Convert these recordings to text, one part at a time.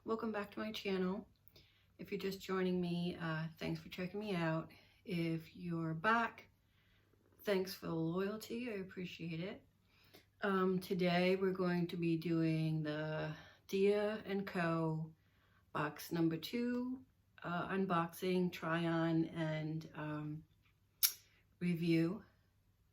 welcome back to my channel. If you're just joining me, thanks for checking me out. If you're back, thanks for the loyalty, I appreciate it. Today we're going to be doing the Dia & Co. box number 2, unboxing, try on, and review.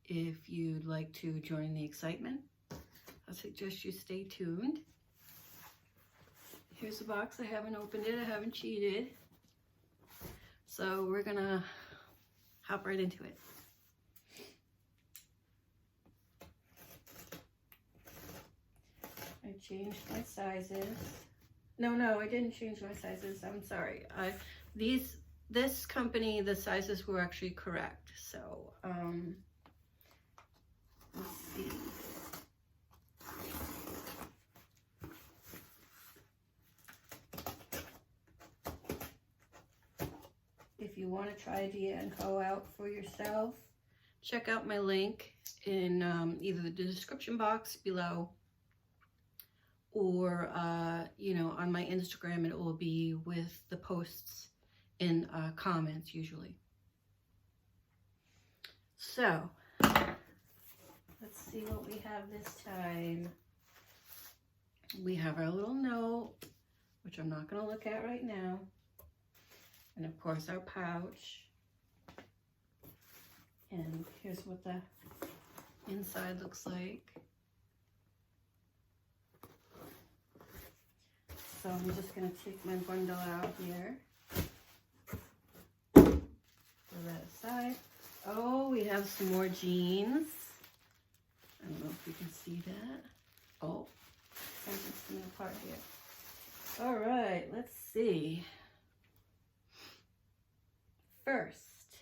If you'd like to join the excitement, I suggest you stay tuned. Here's the box. I haven't opened it. I haven't cheated. So we're gonna hop right into it. I changed my sizes. No, I didn't change my sizes. I'm sorry. This company, the sizes were actually correct. So let's see. If you want to try Dia & Co. out for yourself, check out my link in either the description box below or, you know, on my Instagram. It will be with the posts in comments usually. So, let's see what we have this time. We have our little note, which I'm not going to look at right now. And of course our pouch. And here's what the inside looks like. So I'm just going to take my bundle out here. Put that aside. Oh, we have some more jeans. I don't know if you can see that. Oh, something's coming apart here. All right, let's see. First,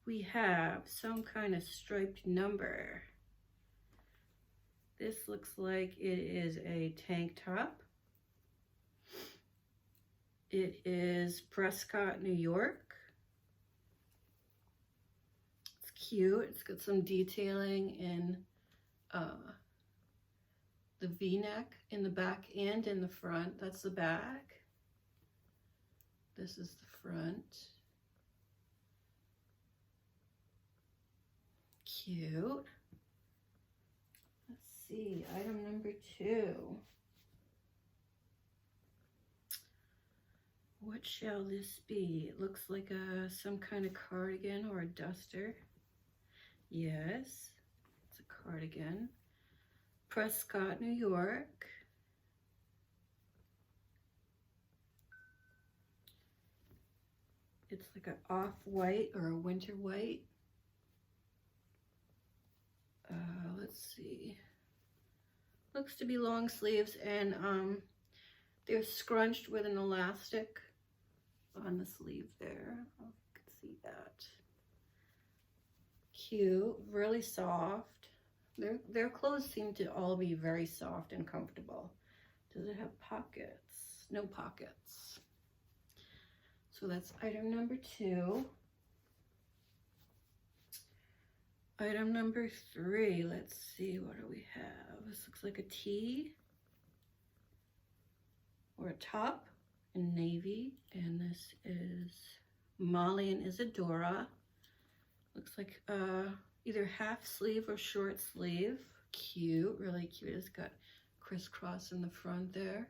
we have some kind of striped number. This looks like it is a tank top. It is Prescott, New York. It's cute. It's got some detailing in the V-neck in the back and in the front. That's the back. This is the front. Cute. Let's see, item number 2. What shall this be? It looks like some kind of cardigan or a duster. Yes, it's a cardigan. Prescott, New York. It's like an off-white or a winter white. Let's see. Looks to be long sleeves, and they're scrunched with an elastic on the sleeve there. I don't know if you can see that. Cute, really soft. Their clothes seem to all be very soft and comfortable. Does it have pockets? No pockets. So that's item number 2. Item number 3, let's see, what do we have? This looks like a tee or a top in navy, and this is Molly and Isadora. Looks like either half sleeve or short sleeve. Cute, really cute. It's got crisscross in the front there.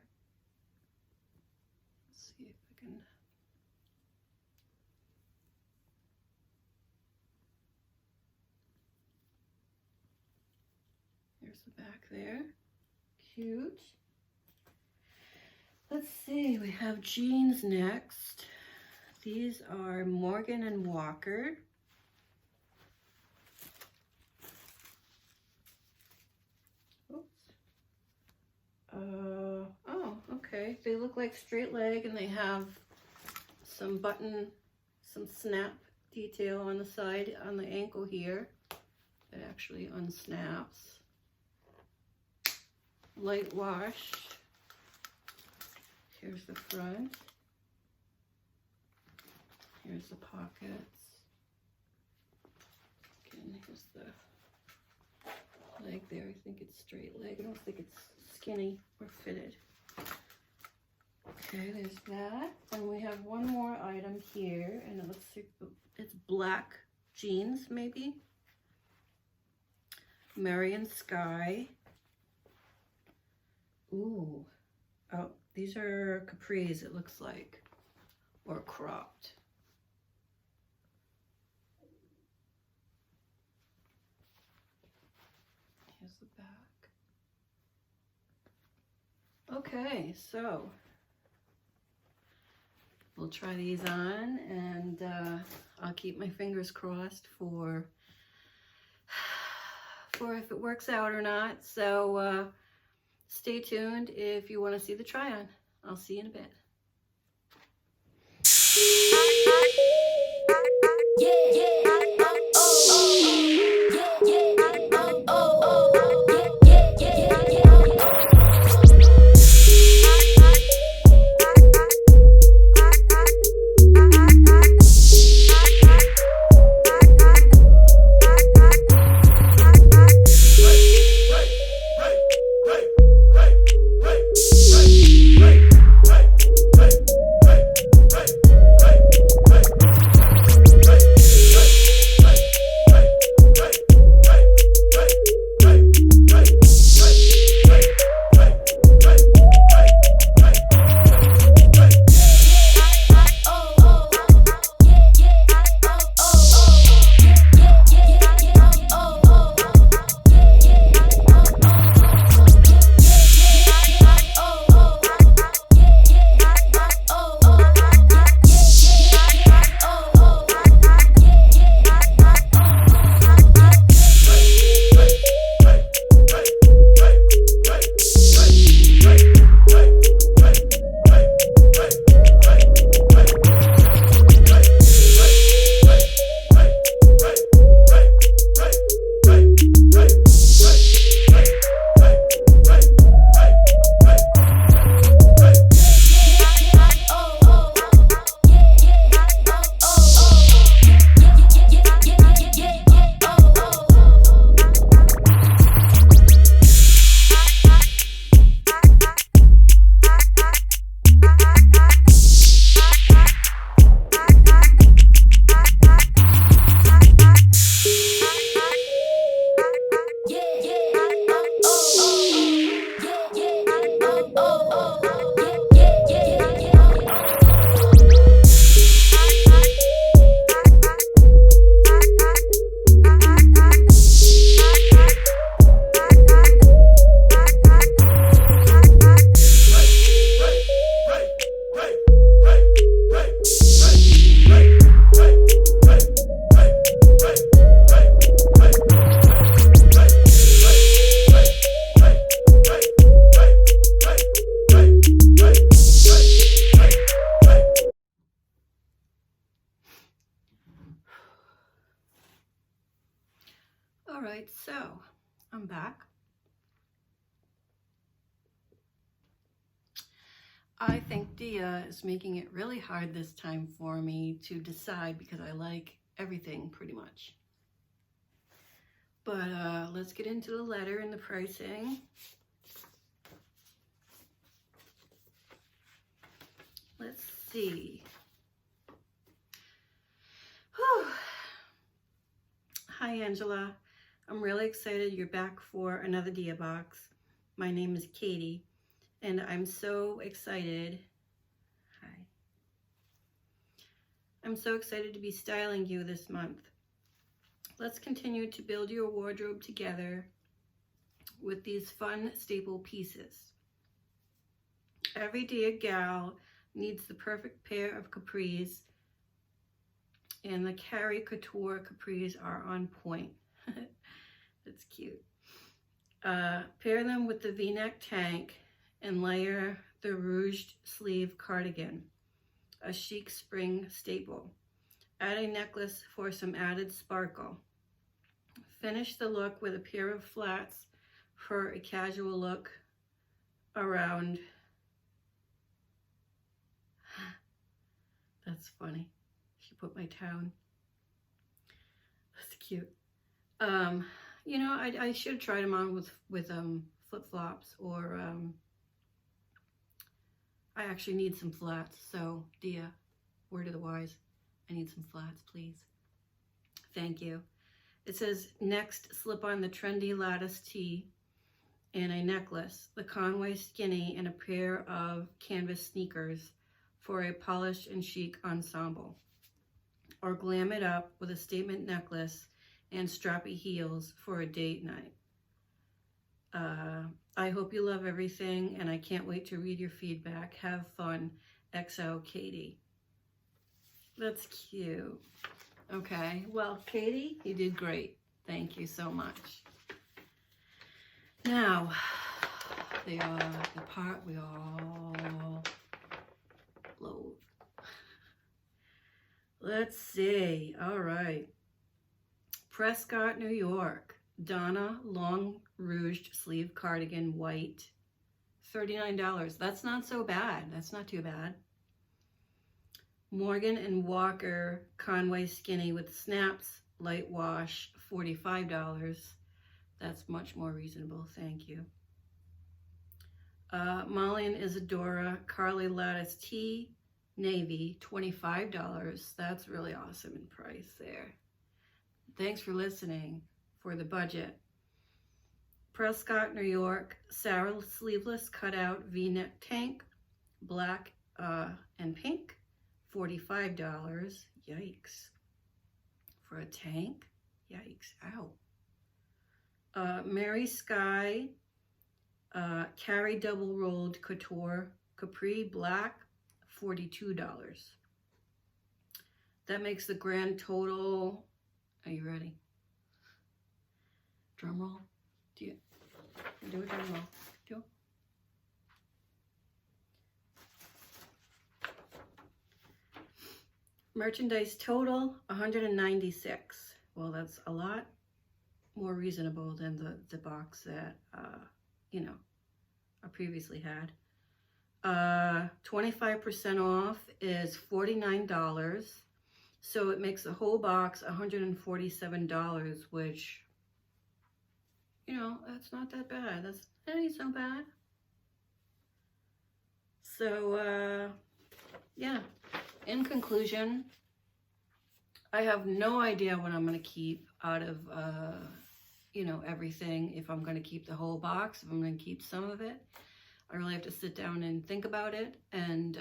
Let's see if I can... There's the back there. Cute. Let's see, we have jeans next. These are Morgan and Walker. Oops. Oh, okay. They look like straight leg, and they have some snap detail on the side, on the ankle here. It actually unsnaps. Light wash. Here's the front. Here's the pockets. Again, here's the leg there. I think it's straight leg. I don't think it's skinny or fitted. Okay, there's that. And we have one more item here, and it looks like it's black jeans, maybe. Meri and Skye. Ooh. Oh, these are capris, it looks like, or cropped. Here's the back. Okay, so we'll try these on, and I'll keep my fingers crossed for if it works out or not. So stay tuned if you want to see the try on. I'll see you in a bit. Alright, so I'm back. I think Dia is making it really hard this time for me to decide because I like everything pretty much. But let's get into the letter and the pricing. Let's see. Whew. Hi, Angela. I'm really excited you're back for another Dia box. My name is Katie, and I'm so excited. Hi. I'm so excited to be styling you this month. Let's continue to build your wardrobe together with these fun staple pieces. Every Dia gal needs the perfect pair of capris, and the Cary couture capris are on point. That's cute. Pair them with the V-neck tank and layer the ruched sleeve cardigan, a chic spring staple. Add a necklace for some added sparkle. Finish the look with a pair of flats for a casual look around. That's funny. She put my town. That's cute. You know, I should have tried them on with flip-flops, or I actually need some flats. So, Dia, word of the wise, I need some flats, please. Thank you. It says, next, slip on the trendy lattice tee and a necklace, the Conway skinny, and a pair of canvas sneakers for a polished and chic ensemble. Or glam it up with a statement necklace and strappy heels for a date night. I hope you love everything, and I can't wait to read your feedback. Have fun. XO, Katie. That's cute. Okay, well, Katie, you did great. Thank you so much. Now, the part we all loathe. Let's see. All right. Prescott, New York. Donna, long ruched sleeve cardigan, white. $39. That's not so bad. That's not too bad. Morgan and Walker, Conway skinny with snaps, light wash, $45. That's much more reasonable. Thank you. Molly and Isadora, Karlie lattice tee, navy, $25. That's really awesome in price there. Thanks for listening. For the budget. Prescott, New York, Sarah sleeveless cutout v-neck tank, black and pink, $45. Yikes. For a tank? Yikes. Ow. Meri Skye, Cary double rolled couture, Capri black, $42. That makes the grand total. Are you ready? Drum roll. Do a drum roll. Do. Merchandise total, $196. Well, that's a lot more reasonable than the box that you know, I previously had. 25% off is $49. So it makes the whole box $147, which, you know, that's not that bad. That ain't so bad. So, yeah. In conclusion, I have no idea what I'm going to keep out of, you know, everything. If I'm going to keep the whole box, if I'm going to keep some of it. I really have to sit down and think about it. And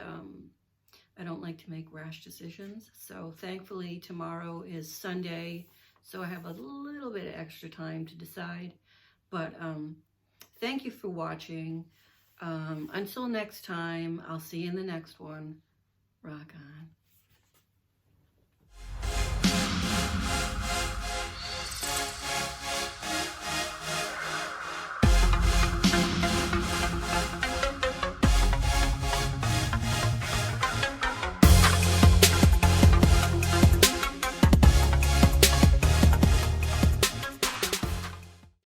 I don't like to make rash decisions. So thankfully, tomorrow is Sunday. So I have a little bit of extra time to decide. But thank you for watching. Until next time, I'll see you in the next one. Rock on.